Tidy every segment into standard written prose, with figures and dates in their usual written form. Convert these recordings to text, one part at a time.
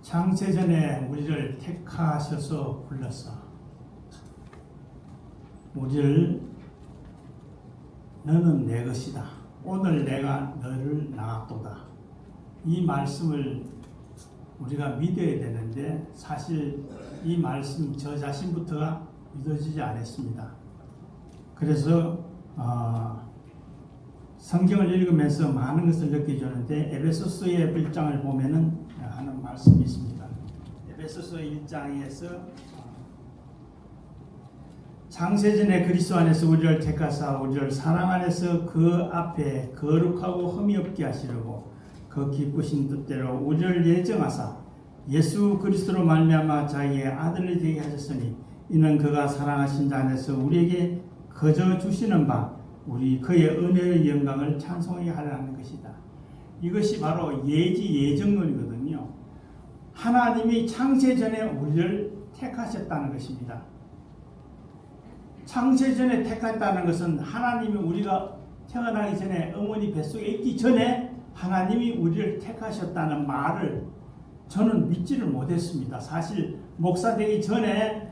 창세전에 우리를 택하셔서 불러서 우리를 너는 내 것이다. 오늘 내가 너를 낳았도다. 이 말씀을 우리가 믿어야 되는데 사실 이 말씀 저 자신부터가 믿어지지 않았습니다. 그래서 성경을 읽으면서 많은 것을 느껴주는데 에베소서의 1장을 보면은 하는 말씀이 있습니다. 에베소서 1장에서 창세전에 그리스도 안에서 우리를 택하사 우리를 사랑 안에서 그 앞에 거룩하고 흠이 없게 하시려고 그 기쁘신 뜻대로 우리를 예정하사 예수 그리스도로 말미암아 자기의 아들을 되게 하셨으니 이는 그가 사랑하신 자 안에서 우리에게 거저 주시는 바 우리 그의 은혜의 영광을 찬송하게 하려는 것이다. 이것이 바로 예정론이거든요. 하나님이 창세전에 우리를 택하셨다는 것입니다. 창세전에 택했다는 것은 하나님이 우리가 태어나기 전에 어머니 뱃속에 있기 전에 하나님이 우리를 택하셨다는 말을 저는 믿지를 못했습니다. 사실 목사 되기 전에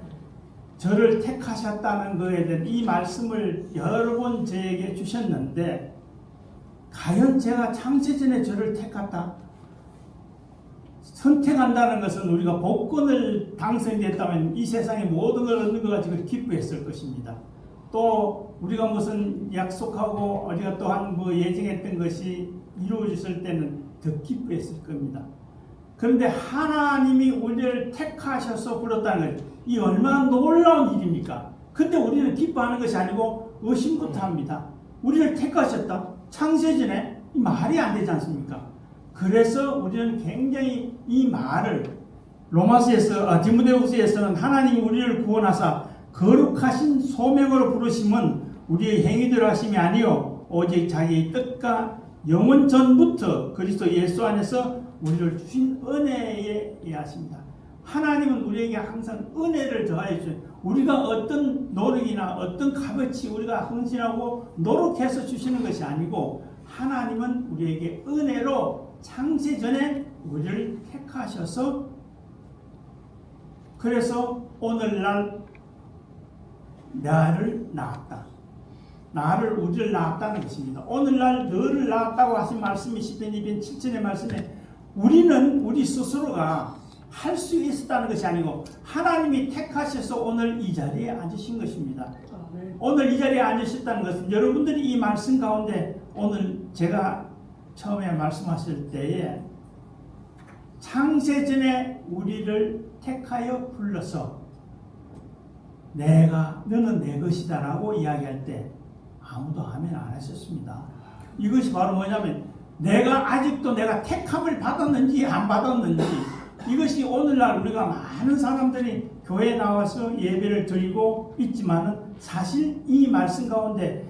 저를 택하셨다는 것에 대한 이 말씀을 여러 번 저에게 주셨는데 과연 제가 창세전에 저를 택했다? 선택한다는 것은 우리가 복권을 당선됐다면 이 세상의 모든 걸 얻는 것 가지고 기뻐했을 것입니다. 또 우리가 무슨 약속하고 우리가 또한 예정했던 것이 이루어졌을 때는 더 기뻐했을 겁니다. 그런데 하나님이 우리를 택하셔서 불렀다는 것, 이 얼마나 놀라운 일입니까? 근데 우리는 기뻐하는 것이 아니고 의심부터 합니다. 우리를 택하셨다? 창세전에 이 말이 안 되지 않습니까? 그래서 우리는 굉장히 이 말을 디모데후서에서는 하나님이 우리를 구원하사 거룩하신 소명으로 부르심은 우리의 행위대로 하심이 아니요 오직 자기의 뜻과 영원 전부터 그리스도 예수 안에서 우리를 주신 은혜에 의하십니다. 하나님은 우리에게 항상 은혜를 더하여 주셔요. 우리가 어떤 노력이나 어떤 값어치 우리가 헌신하고 노력해서 주시는 것이 아니고 하나님은 우리에게 은혜로 창세전에 우리를 택하셔서 그래서 오늘날 나를 낳았다. 우리를 낳았다는 것입니다. 오늘날 너를 낳았다고 하신 말씀이 시편 207편의 말씀에 우리 스스로가 할 수 있었다는 것이 아니고 하나님이 택하셔서 오늘 이 자리에 앉으신 것입니다. 오늘 이 자리에 앉으셨다는 것은 여러분들이 이 말씀 가운데 오늘 제가 처음에 말씀하실 때에 창세전에 우리를 택하여 불러서 너는 내 것이다 라고 이야기할 때 아무도 아멘 안 하셨습니다. 이것이 바로 뭐냐면 내가 택함을 받았는지 안 받았는지 이것이 오늘날 우리가 많은 사람들이 교회에 나와서 예배를 드리고 있지만은 사실 이 말씀 가운데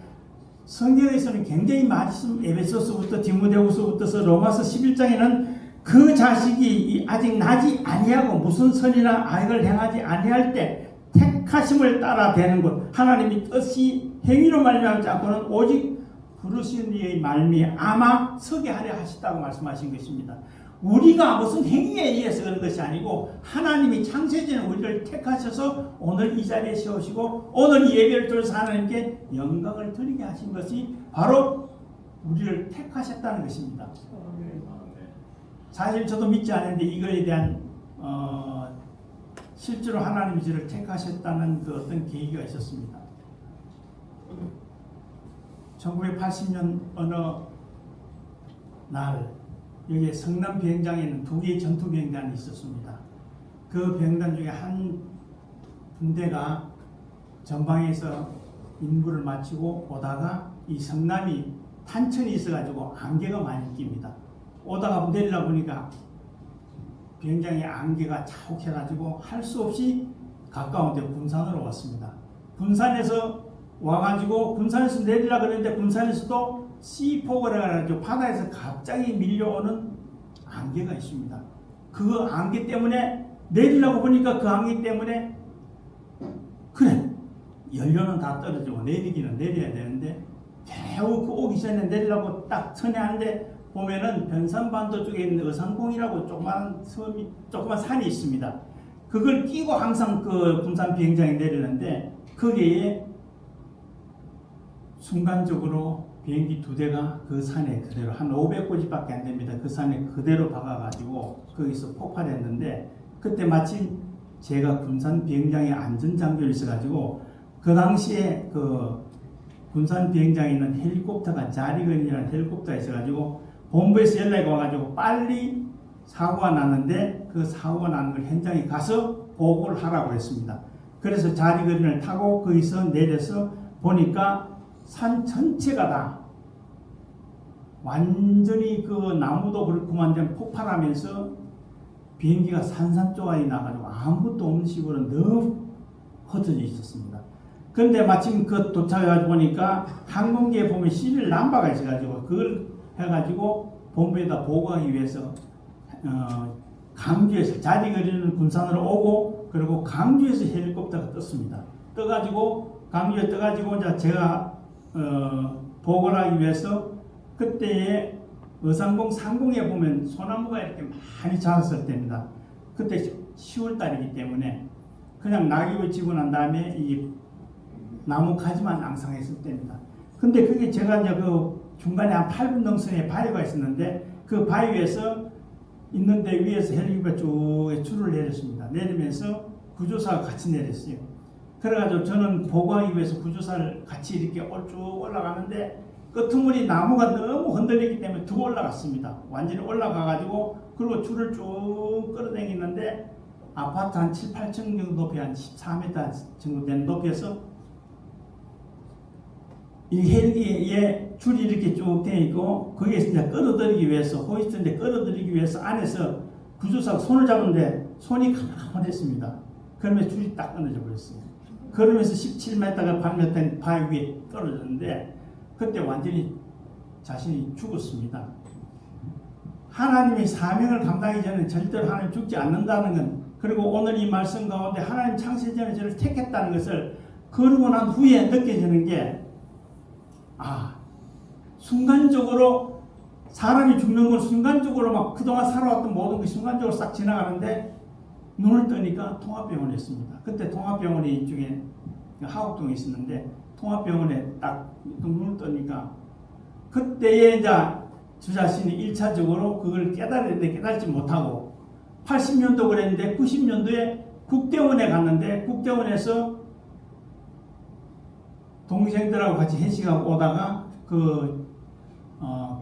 성경에서는 굉장히 말씀 에베소서부터 디모데후서부터 로마서 11장에는 그 자식이 아직 나지 아니하고 무슨 선이나 악을 행하지 아니할 때 택하심을 따라 되는 것 하나님이 뜻이 행위로 말미암지 않고는 오직 부르신 이의 말미암아 서게 하려 하시다고 말씀하신 것입니다. 우리가 무슨 행위에 의해서 그런 것이 아니고 하나님이 창세전에 우리를 택하셔서 오늘 이 자리에 세우시고 오늘 이 예배를 통해서 하나님께 영광을 드리게 하신 것이 바로 우리를 택하셨다는 것입니다. 사실 저도 믿지 않는데 이거에 대한 실제로 하나님이 저를 택하셨다는 그 어떤 계기가 있었습니다. 1980년 어느 날 여기 성남 비행장에는 2개의 전투 비행단이 있었습니다. 그 비행단 중에 한 군대가 전방에서 임무를 마치고 오다가 이 성남이 탄천이 있어가지고 안개가 많이 낍니다. 오다가 내리려 보니까 비행장에 안개가 자욱해가지고 할 수 없이 가까운 데 군산으로 왔습니다. 군산에서 와가지고 군산에서 내리려 그랬는데 군산에서도 씨폭을 해가지고 바다에서 갑자기 밀려오는 안개가 있습니다. 그 안개 때문에 내리려고 보니까 그 안개 때문에 그래 연료는 다 떨어지고 내리기는 내려야 되는데 겨우 그 오기 전에 내리려고 딱 선회하는데 보면은 변산반도 쪽에 있는 의상봉이라고 조그만 산이 있습니다. 그걸 끼고 항상 그 군산 비행장에 내리는데 거기에 순간적으로 비행기 2대가 그 산에 그대로 한 500고지밖에 안 됩니다. 그 산에 그대로 박아가지고 거기서 폭발했는데 그때 마침 제가 군산 비행장에 안전장교에 있어가지고 그 당시에 그 군산 비행장에 있는 헬리콥터가 자리건이라는 헬리콥터가 있어가지고 본부에서 연락이 와가지고 빨리 사고가 났는데 그 사고가 나는 걸 현장에 가서 보고를 하라고 했습니다. 그래서 자리건을 타고 거기서 내려서 보니까 산 전체가 다 완전히 그 나무도 그렇고만 된 폭발하면서 비행기가 산산조각이 나가지고 아무것도 없는 식으로 너무 흩어져 있었습니다. 그런데 마침 그 도착해가지고 보니까 항공기에 보면 시릴 남바가 있어가지고 그걸 해가지고 본부에다 보고하기 위해서 강주에서 자리거리는 군산으로 오고 그리고 강주에서 헬리콥터가 떴습니다. 떠가지고 강주에 떠가지고 이제 제가 보고를 하기 위해서 그때에 의상봉 상공에 보면 소나무가 이렇게 많이 자랐을 때입니다. 그때 10월 달이기 때문에 그냥 낙엽을 지고 난 다음에 이 나무 가지만 앙상했을 때입니다. 근데 그게 제가 이제 그 중간에 한 8분 능선에 바위가 있었는데 그 바위에서 있는데 위에서 헬리콥터 쪽에 줄을 내렸습니다. 내리면서 구조사가 같이 내렸어요. 그래가지고 저는 보고하기 위해서 구조사를 같이 이렇게 쭉 올라가는데 끄트머리 나무가 너무 흔들리기 때문에 더 올라갔습니다. 완전히 올라가가지고 그리고 줄을 쭉 끌어당기는데 아파트 한 7, 8층 정도 높이 한 14m 정도 되는 높이에서 이 헬기에 줄이 이렇게 쭉 되어 있고 거기에서 이제 끌어들이기 위해서 호이스트인데 끌어들이기 위해서 안에서 구조사가 손을 잡는데 손이 가만했습니다. 그러면서 줄이 딱 끊어져 버렸어요. 그러면서 17m가 8m 바위 위에 떨어졌는데 그때 완전히 자신이 죽었습니다. 하나님의 사명을 감당하기 전에 절대로 하나님 죽지 않는다는 건 그리고 오늘 이 말씀 가운데 하나님 창세 전에 저를 택했다는 것을 그러고 난 후에 느껴지는 게 순간적으로 사람이 죽는 건 순간적으로 막 그동안 살아왔던 모든 것이 순간적으로 싹 지나가는데 눈을 뜨니까 통합병원에 있습니다. 그때 통합병원이 이쪽에 하곡동에 있었는데 통합병원에 딱 눈을 뜨니까 그때에 이제 저 자신이 1차적으로 그걸 깨달았는데 깨달지 못하고 80년도 그랬는데 90년도에 국대원에 갔는데 국대원에서 동생들하고 같이 회식하고 오다가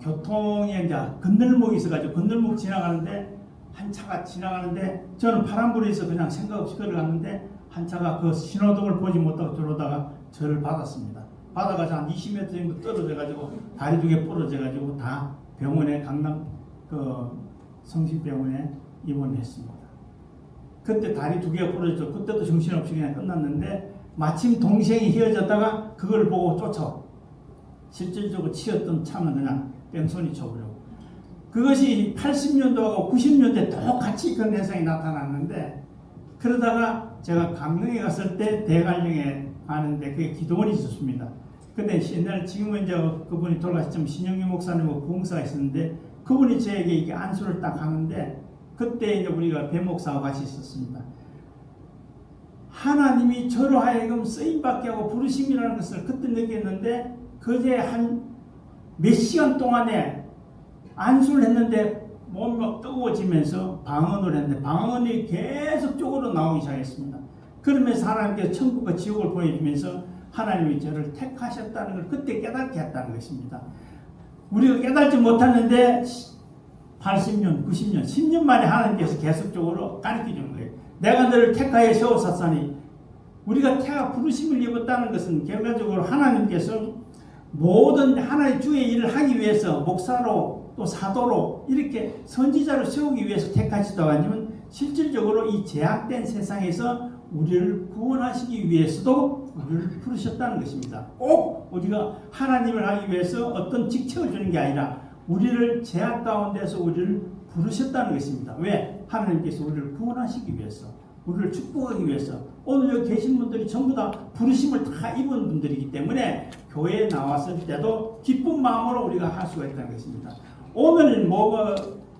교통에 이제 건널목이 있어가지고 건널목 지나가는데 한 차가 지나가는데 저는 파란불에서 그냥 생각 없이 걸어갔는데 한 차가 그 신호등을 보지 못하고 들어오다가 저를 받았습니다. 받아가서 한 20m 정도 떨어져가지고 다리 2개 부러져가지고 다 병원에 강남 성심병원에 입원했습니다. 그때 다리 2개가 부러졌죠. 그때도 정신없이 그냥 끝났는데 마침 동생이 헤어졌다가 그걸 보고 쫓아 실질적으로 치였던 차는 그냥 뺑소니 쳐버리고 그것이 80년도하고 90년대에 똑같이 그런 현상이 나타났는데 그러다가 제가 강릉에 갔을 때 대관령에 가는데 그게 기도원이 있었습니다. 근데 옛날 지금은 이제 그분이 돌아가셨지만 신영규 목사님하고 부흥사가 있었는데 그분이 저에게 이게 안수를 딱 하는데 그때 이제 우리가 배 목사와 같이 있었습니다. 하나님이 저로 하여금 쓰임받게 하고 부르심이라는 것을 그때 느꼈는데 그제 한 몇 시간 동안에 안수를 했는데 몸이 막 뜨거워지면서 방언을 했는데 방언이 계속적으로 나오기 시작했습니다. 그러면서 하나님께서 천국과 지옥을 보여주면서 하나님이 저를 택하셨다는 걸 그때 깨닫게 했다는 것입니다. 우리가 깨닫지 못했는데 80년, 90년, 10년 만에 하나님께서 계속적으로 가르쳐주는 거예요. 내가 너를 택하여 세우셨사니 우리가 태가 부르심을 입었다는 것은 결과적으로 하나님께서 모든 하나의 주의 일을 하기 위해서 목사로 또 사도로 이렇게 선지자로 세우기 위해서 택하시다고 하면 실질적으로 이 제약된 세상에서 우리를 구원하시기 위해서도 우리를 부르셨다는 것입니다. 꼭 우리가 하나님을 하기 위해서 어떤 직책을 주는 게 아니라 우리를 제약 가운데서 우리를 부르셨다는 것입니다. 왜? 하나님께서 우리를 구원하시기 위해서 우리를 축복하기 위해서 오늘 여기 계신 분들이 전부 다 부르심을 다 입은 분들이기 때문에 교회에 나왔을 때도 기쁜 마음으로 우리가 할 수가 있다는 것입니다. 오늘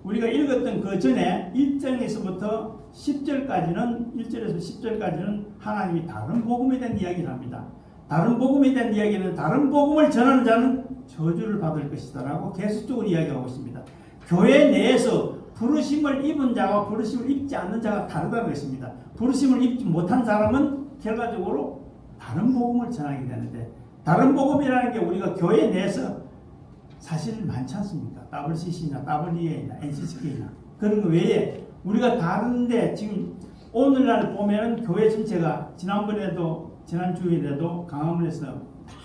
우리가 읽었던 그 전에 1장에서부터 10절까지는 1절에서 10절까지는 하나님이 다른 복음에 대한 이야기를 합니다. 다른 복음에 대한 이야기는 다른 복음을 전하는 자는 저주를 받을 것이다 라고 계속적으로 이야기하고 있습니다. 교회 내에서 부르심을 입은 자와 부르심을 입지 않는 자가 다르다는 것입니다. 부르심을 입지 못한 사람은 결과적으로 다른 복음을 전하게 되는데, 다른 복음이라는 게 우리가 교회 내에서 사실 많지 않습니까? WCC나 WEA나 NCCK나 그런 거 외에 우리가 다른데 지금 오늘날 보면 교회 전체가 지난주에도 강화문에서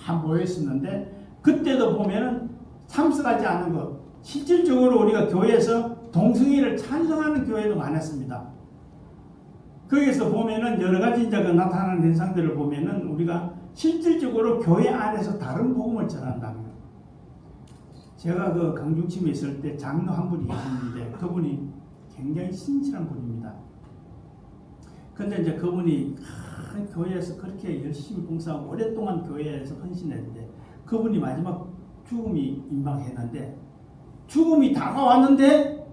다 모였었는데, 그때도 보면은 참석하지 않는 것, 실질적으로 우리가 교회에서 동성애를 찬성하는 교회도 많았습니다. 거기서 보면은 여러 가지 이제 나타나는 현상들을 보면은 우리가 실질적으로 교회 안에서 다른 복음을 전한다는 거예요. 제가 그 강중침에 있을 때 장로 한 분이 계셨는데 그분이 굉장히 신실한 분입니다. 근데 이제 그분이 교회에서 그렇게 열심히 봉사하고 오랫동안 교회에서 헌신했는데 그분이 마지막 죽음이 임박했는데, 죽음이 다가왔는데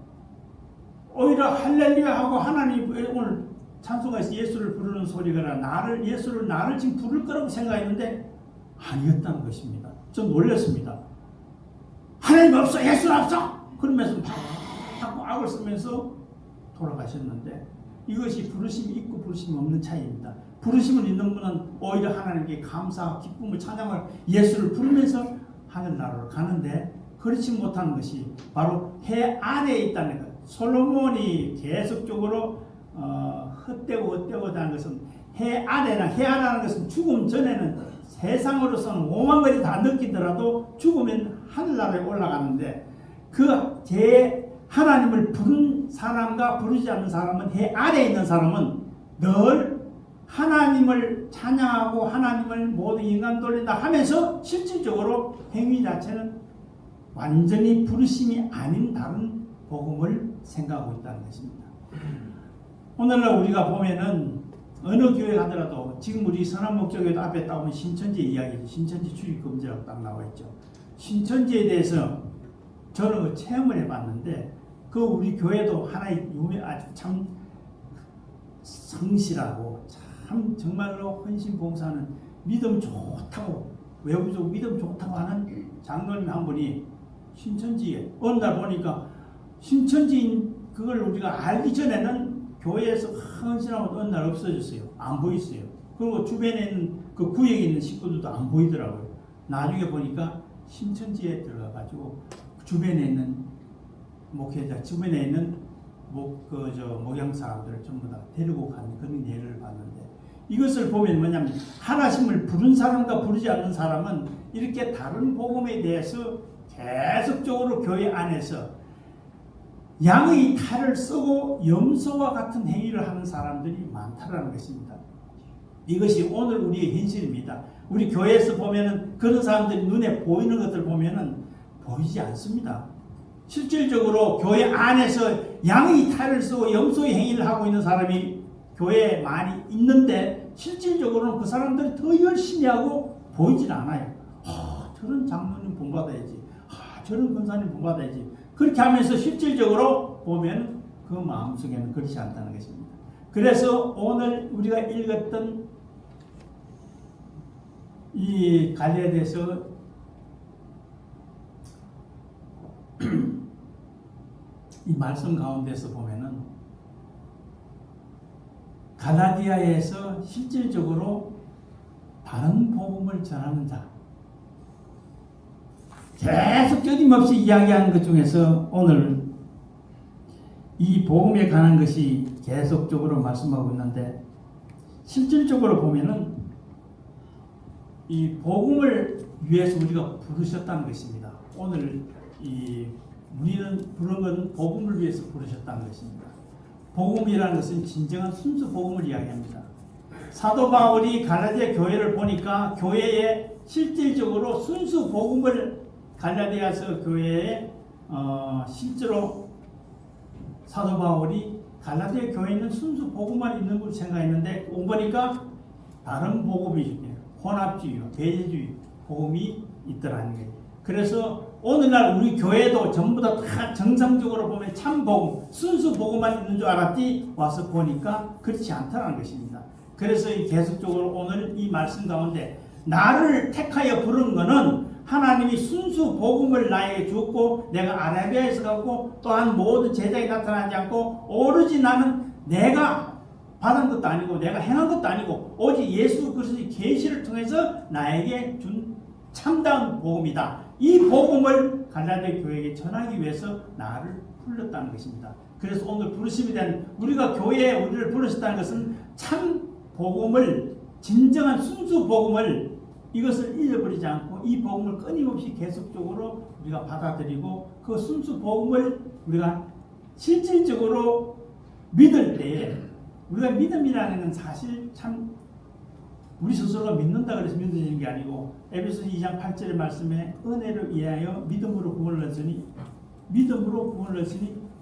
오히려 할렐루야 하고 하나님 오늘 찬송가에서 예수를 부르는 소리가 예수를 지금 부를 거라고 생각했는데 아니었다는 것입니다. 좀 놀랐습니다. 하나님 없어, 예수 없어! 그러면서 막 악을 쓰면서 돌아가셨는데, 이것이 부르심이 있고 부르심이 없는 차이입니다. 부르심을 있는 분은 오히려 하나님께 감사와 기쁨을 찬양을 예수를 부르면서 하늘나라로 가는데, 그렇지 못하는 것이 바로 해 아래에 있다는 것. 솔로몬이 계속적으로 헛되고 하는 것은 해 아래라는 것은 죽음 전에는 세상으로서는 오만 가지 다 느끼더라도 죽으면 하늘나라에 올라가는데, 하나님을 부른 사람과 부르지 않는 사람은, 해 아래에 있는 사람은 늘 하나님을 찬양하고 하나님을 모든 인간 돌린다 하면서 실질적으로 행위 자체는 완전히 부르심이 아닌 다른 복음을 생각하고 있다는 것입니다. 오늘날 우리가 보면은 어느 교회 가더라도 지금 우리 선한목적교회도 앞에 따오면 신천지 이야기죠. 신천지 출입금지라고 딱 나와 있죠. 신천지에 대해서 저는 체험을 해봤는데, 우리 교회도 하나의 아주 참 성실하고 참 정말로 헌신 봉사하는 믿음 좋다고, 외부적으로 믿음 좋다고 하는 장로님 한 분이 신천지에 어느 날 보니까, 신천지인 그걸 우리가 알기 전에는 교회에서 헌신하고 어느 날 없어졌어요. 안 보였어요. 그리고 주변에 있는 그 구역에 있는 식구들도 안 보이더라고요. 나중에 보니까 신천지에 들어가가지고 주변에 있는 목회자, 주변에 있는 목양 사람들을 전부 다 데리고 가는 그런 예를 봤는데, 이것을 보면 뭐냐면 하나님을 부른 사람과 부르지 않는 사람은 이렇게 다른 복음에 대해서 계속적으로 교회 안에서 양의 탈을 쓰고 염소와 같은 행위를 하는 사람들이 많다라는 것입니다. 이것이 오늘 우리의 현실입니다. 우리 교회에서 보면은 그런 사람들이 눈에 보이는 것들 보면은 보이지 않습니다. 실질적으로 교회 안에서 양의 탈을 쓰고 염소의 행위를 하고 있는 사람이 교회에 많이 있는데, 실질적으로는 그 사람들이 더 열심히 하고 보이질 않아요. 저런 장로님 본받아야지, 저런 권사님 본받아야지, 그렇게 하면서 실질적으로 보면 그 마음속에는 그렇지 않다는 것입니다. 그래서 오늘 우리가 읽었던 이 갈라디아서 이 말씀 가운데서 보면은 갈라디아에서 실질적으로 다른 복음을 전하는 자, 계속 끊임없이 이야기하는 것 중에서 오늘 이 복음에 관한 것이 계속적으로 말씀하고 있는데, 실질적으로 보면은 이 복음을 위해서 우리가 부르셨다는 것입니다. 오늘 우리는 부른 건 복음을 위해서 부르셨다는 것입니다. 복음이라는 것은 진정한 순수 복음을 이야기합니다. 사도 바울이 갈라디아 교회를 보니까 교회에 실질적으로 순수 복음을, 갈라디아서 교회에 실제로 사도 바울이 갈라디아 교회에 있는 순수 복음만 있는 걸 생각했는데, 보니까 다른 복음이 혼합주의, 배제주의 복음이 있더라는 거예요. 그래서 오늘날 우리 교회도 전부 다 정상적으로 보면 참 복음, 순수 복음만 있는 줄 알았지 와서 보니까 그렇지 않다는 것입니다. 그래서 계속적으로 오늘 이 말씀 가운데 나를 택하여 부른 것은 하나님이 순수 복음을 나에게 주었고 내가 아라비아에서 갔고 또한 모든 제자에 나타나지 않고 오로지 나는 내가 받은 것도 아니고 내가 행한 것도 아니고 오직 예수 그리스도의 계시를 통해서 나에게 준 참다운 복음이다. 이 복음을 갈라디아 교회에게 전하기 위해서 나를 불렀다는 것입니다. 그래서 오늘 부르심에 대한 우리가 교회에 우리를 부르셨다는 것은 참 복음을 진정한 순수 복음을 이것을 잃어버리지 않고 이 복음을 끊임없이 계속적으로 우리가 받아들이고 그 순수 복음을 우리가 실질적으로 믿을 때에 우리가 믿음이라는 건 사실 참 우리 스스로가 믿는다 그래서 믿어지는 게 아니고 에베소서 2장 8절의 말씀에 은혜를 위하여 믿음으로 구원을 얻으니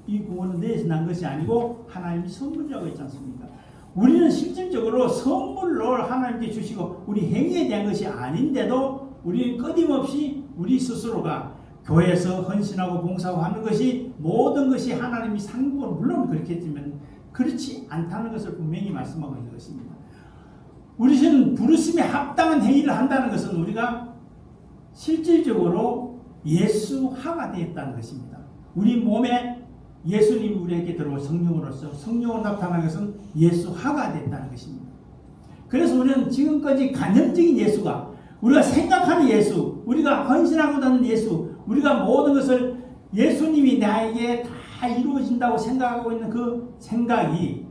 이 구원은 내에서 난 것이 아니고 하나님이 선물이라고 했지 않습니까? 우리는 실질적으로 선물로 하나님께 주시고 우리 행위에 대한 것이 아닌데도 우리는 끊임없이 우리 스스로가 교회에서 헌신하고 봉사하고 하는 것이 모든 것이 하나님이 상급으로 물론 그렇겠지만 그렇지 않다는 것을 분명히 말씀하고 있는 것입니다. 우리는 부르심에 합당한 행위를 한다는 것은 우리가 실질적으로 예수화가 되었다는 것입니다. 우리 몸에 예수님이 우리에게 들어오 성령으로서 성령으로 나타나는 것은 예수화가 됐다는 것입니다. 그래서 우리는 지금까지 간접적인 예수가 우리가 생각하는 예수, 우리가 헌신하고 다는 예수, 우리가 모든 것을 예수님이 나에게 다 이루어진다고 생각하고 있는 그 생각이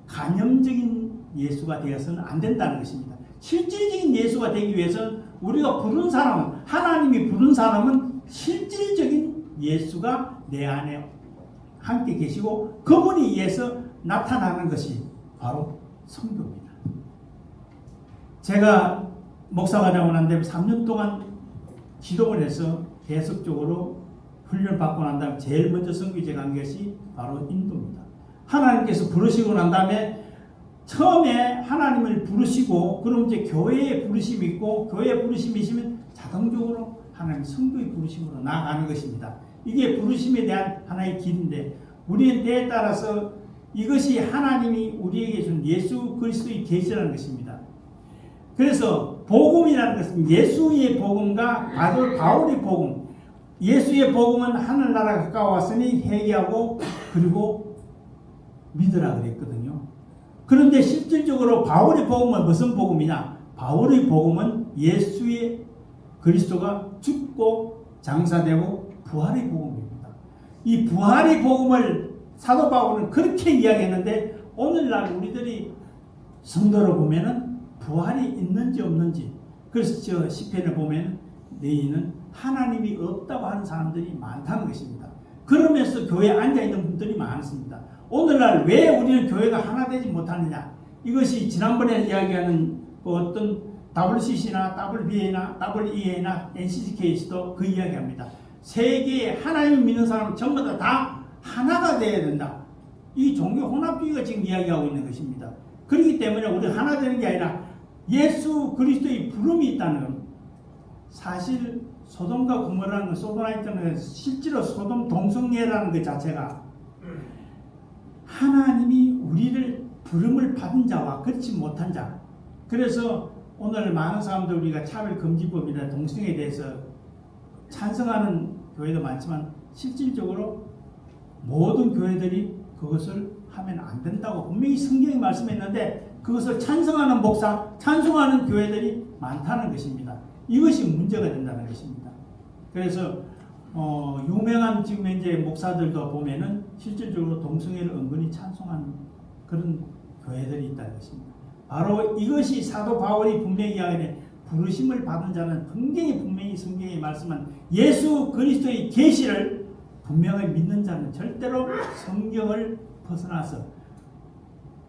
간접적인 예수가 되어서는 안 된다는 것입니다. 실질적인 예수가 되기 위해서는 우리가 부른 사람은 하나님이 부른 사람은 실질적인 예수가 내 안에 함께 계시고 그분에 의해서 나타나는 것이 바로 성교입니다. 제가 목사가 되고 난 다음에 3년 동안 기도를 해서 계속적으로 훈련을 받고 난 다음에 제일 먼저 선교제 간 것이 바로 인도입니다. 하나님께서 부르시고 난 다음에 처음에 하나님을 부르시고 그럼 이제 교회의 부르심이 있고 교회의 부르심이 있으면 자동적으로 하나님 성도의 부르심으로 나아가는 것입니다. 이게 부르심에 대한 하나의 길인데 우리의 때에 따라서 이것이 하나님이 우리에게 준 예수 그리스도의 계시라는 것입니다. 그래서 복음이라는 것은 예수의 복음과 바울의 복음, 예수의 복음은 하늘나라가 가까웠으니 회개하고 그리고 믿으라 그랬거든요. 그런데 실질적으로 바울의 복음은 무슨 복음이냐? 바울의 복음은 예수의 그리스도가 죽고 장사되고 부활의 복음입니다. 이 부활의 복음을 사도 바울은 그렇게 이야기했는데 오늘날 우리들이 성도로 보면은 부활이 있는지 없는지 그래서 저 시편을 보면 너희는 하나님이 없다고 하는 사람들이 많다는 것입니다. 그러면서 교회에 앉아있는 분들이 많습니다. 오늘날 왜 우리는 교회가 하나 되지 못하느냐? 이것이 지난번에 이야기하는 어떤 WCC나 WBA나 WEA나 NCCK에서도 그 이야기합니다. 세계에 하나님을 믿는 사람은 전부 다 하나가 되어야 된다. 이 종교 혼합주의가 지금 이야기하고 있는 것입니다. 그렇기 때문에 우리 하나 되는 게 아니라 예수 그리스도의 부름이 있다는 겁니다. 사실 소돔과 고모라는 건 소돔라이트는 실제로 소돔 동성애라는 것 자체가 하나님이 우리를 부름을 받은 자와 그렇지 못한 자. 그래서 오늘 많은 사람들 우리가 차별금지법이나 동성애에 대해서 찬성하는 교회도 많지만 실질적으로 모든 교회들이 그것을 하면 안 된다고 분명히 성경이 말씀했는데 그것을 찬성하는 목사, 찬송하는 교회들이 많다는 것입니다. 이것이 문제가 된다는 것입니다. 그래서 유명한 지금 이제 목사들도 보면은 실질적으로 동성애를 은근히 찬송하는 그런 교회들이 있다는 것입니다. 바로 이것이 사도 바울이 분명히 이야기하는 부르심을 받은 자는 분명히 성경에 말씀한 예수 그리스도의 계시를 분명히 믿는 자는 절대로 성경을 벗어나서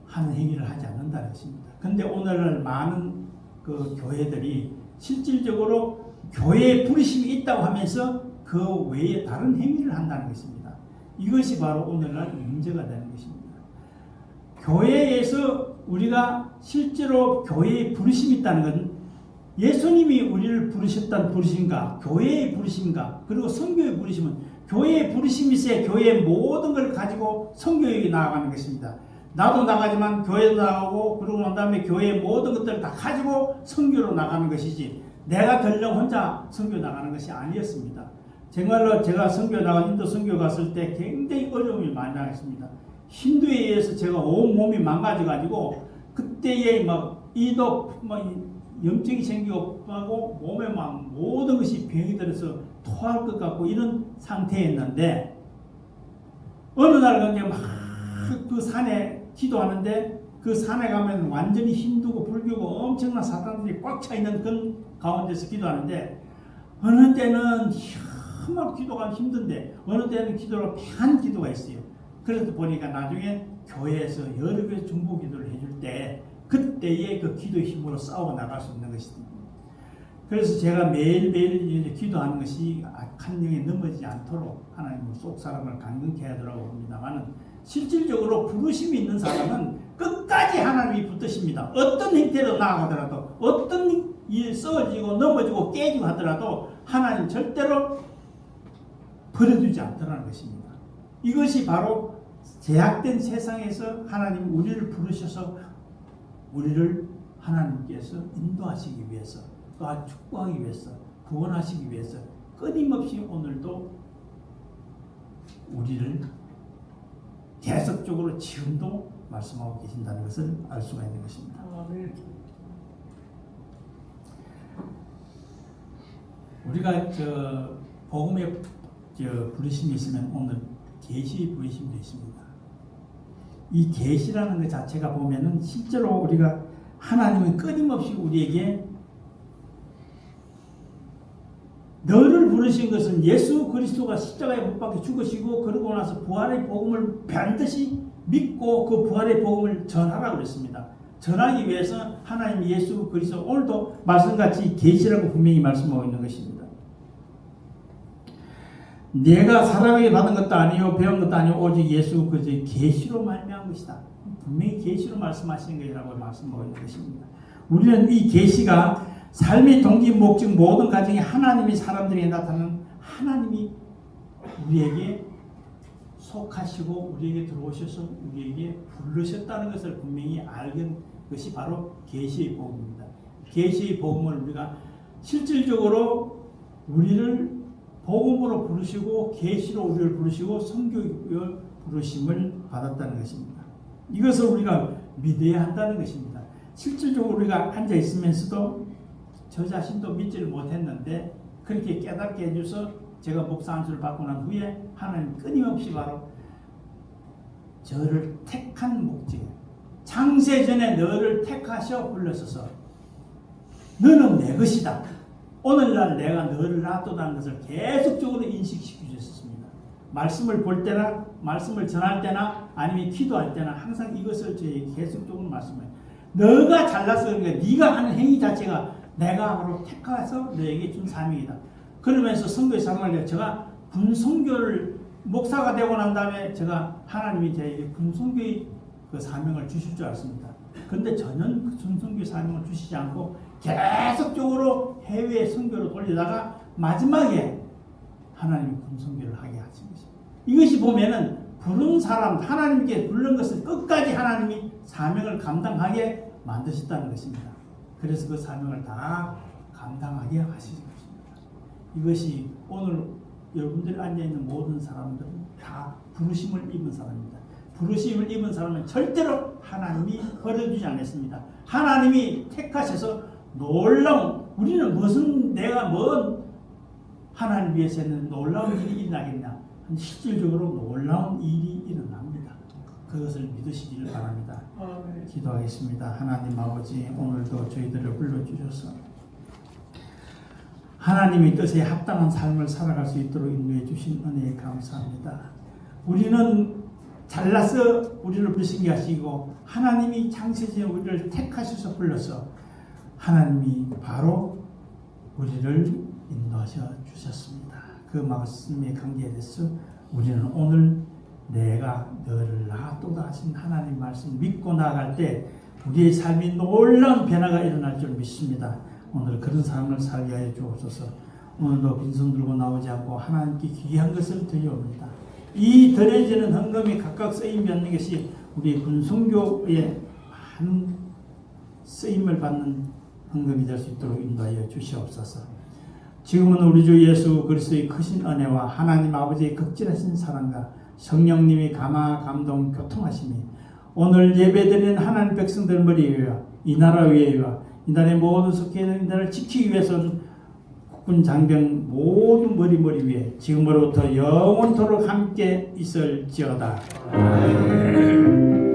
하는 행위를 하지 않는다는 것입니다. 그런데 오늘날 많은 그 교회들이 실질적으로 교회에 부르심이 있다고 하면서 그 외에 다른 행위를 한다는 것입니다. 이것이 바로 오늘날 문제가 되는 것입니다. 교회에서 우리가 실제로 교회에 부르심이 있다는 것은 예수님이 우리를 부르셨던 부르심과 교회의 부르심과 그리고 선교의 부르심은 교회의 부르심이세 교회의 모든 걸 가지고 선교에 나아가는 것입니다. 나도 나가지만 교회도 나가고 그러고 난 다음에 교회의 모든 것들을 다 가지고 선교로 나가는 것이지 내가 덜렁 혼자 선교 나가는 것이 아니었습니다. 정말로 제가 선교 나가 인도 선교 갔을 때 굉장히 어려움이 많이 나겠습니다. 힌두에 의해서 제가 온 몸이 망가져가지고 그때에 막 이도 막 염증이 생기고 몸에 막 모든 것이 병이 들어서 토할 것 같고 이런 상태였는데 어느 날 그냥 막 그 산에 기도하는데 그 산에 가면 완전히 힌두고 불교고 엄청난 사람들이 꽉 차 있는 그 가운데서 기도하는데 어느 때는 정말 기도가 힘든데 어느 때는 기도가 편한 기도가 있어요. 그래서 보니까 나중에 교회에서 여러 개 중보 기도를 해줄 때 그때의 그 기도의 힘으로 싸워 나갈 수 있는 것입니다. 그래서 제가 매일매일 기도하는 것이 악한 영에 넘어지지 않도록 하나님은 속 사람을 강건케 하더라고 봅니다만은 실질적으로 부르심이 있는 사람은 끝까지 하나님이 붙드십니다. 어떤 형태로 나아가더라도 어떤 일 썩어지고 넘어지고 깨지고 하더라도 하나님 절대로 버려두지 않더라는 것입니다. 이것이 바로 제약된 세상에서 하나님 우리를 부르셔서 우리를 하나님께서 인도하시기 위해서 또한 축복하기 위해서 구원하시기 위해서 끊임없이 오늘도 우리를 계속적으로 지금도 말씀하고 계신다는 것을 알 수가 있는 것입니다. 우리가 복음의 부르심이 있으면 오늘 계시 부르심도 있습니다. 이 계시라는 것 자체가 보면은 실제로 우리가 하나님은 끊임없이 우리에게 너를 부르신 것은 예수 그리스도가 십자가에 못 박혀 죽으시고 그러고 나서 부활의 복음을 반드시 믿고 그 부활의 복음을 전하라고 그랬습니다. 전하기 위해서 하나님 예수 그리스도 오늘도 말씀같이 계시라고 분명히 말씀하고 있는 것입니다. 내가 사람에게 받은 것도 아니요 배운 것도 아니요 오직 예수 그리스도의 계시로 말미암은 것이다. 분명히 계시로 말씀하시는 것이라고 말씀하고 있는 것입니다. 우리는 이 계시가 삶의 동기 목적 모든 가정에 하나님이 사람들에게 나타나는 하나님이 우리에게 속하시고 우리에게 들어오셔서 우리에게 부르셨다는 것을 분명히 알는 것이 바로 계시의 복음입니다. 계시의 복음을 우리가 실질적으로 우리를 복음으로 부르시고 계시로 우리를 부르시고 성교의 부르심을 받았다는 것입니다. 이것을 우리가 믿어야 한다는 것입니다. 실질적으로 우리가 앉아 있으면서도 저 자신도 믿지를 못했는데 그렇게 깨닫게 해줘서 제가 목사 안수를 받고 난 후에 하나님 끊임없이 바로 저를 택한 목적에 창세전에 너를 택하셔 불러서서 너는 내 것이다. 오늘날 내가 너를 놔뒀다는 것을 계속적으로 인식시켜 주셨습니다. 말씀을 볼 때나 말씀을 전할 때나 아니면 기도할 때나 항상 이것을 저에게 계속적으로 말씀해요. 너가 잘나서 그러니까 네가 하는 행위 자체가 내가 바로 택해서 너에게 준 사명이다. 그러면서 선교의 사명을 제가 군선교를 목사가 되고 난 다음에 제가 하나님이 저에게 군선교의 그 사명을 주실 줄 알았습니다. 그런데 전혀 그 군선교의 사명을 주시지 않고 계속적으로 해외 선교로 돌리다가 마지막에 하나님이 군선교를 하게 하신 것입니다. 이것이 보면은 부른 사람 하나님께 부른 것을 끝까지 하나님이 사명을 감당하게 만드셨다는 것입니다. 그래서 그 사명을 다 감당하게 하시는 것입니다. 이것이 오늘 여러분들이 앉아있는 모든 사람들은 다 부르심을 입은 사람입니다. 부르심을 입은 사람은 절대로 하나님이 버려주지 않았습니다. 하나님이 택하셔서 놀라운 우리는 무슨 내가 뭔 하나님 위해서는 놀라운 일이 일어나겠냐. 실질적으로 놀라운 일이 일어납니다. 그것을 믿으시기를 바랍니다. 기도하겠습니다. 하나님 아버지 오늘도 저희들을 불러주셔서 하나님의 뜻에 합당한 삶을 살아갈 수 있도록 인도해 주신 은혜에 감사합니다. 우리는 잘나서 우리를 부르시게 하시고 하나님이 창세전에 우리를 택하셔서 불러서 하나님이 바로 우리를 인도하셔 주셨습니다. 그 말씀의 관계에 대해서 우리는 오늘 내가 너를 놔두다 하신 하나님 말씀 믿고 나아갈 때 우리의 삶이 놀라운 변화가 일어날 줄 믿습니다. 오늘 그런 삶을 살게 하여 주옵소서. 오늘도 빈손 들고 나오지 않고 하나님께 귀한 것을 드려옵니다. 이 드려지는 헌금이 각각 쓰임 받는 것이 우리 군성교의 많은 쓰임을 받는 헌금이 될 수 있도록 인도하여 주시옵소서. 지금은 우리 주 예수 그리스도의 크신 은혜와 하나님 아버지의 극진하신 사랑과 성령님이 감화 감동 교통하심이 오늘 예배드리는 하나님 백성들 머리 위와 이 나라 위에와 이 나라의 모든 속해 있는 나라를 지키기 위해서는 국군 장병 모든 머리 위에 지금으로부터 영원토록 함께 있을지어다. 아멘.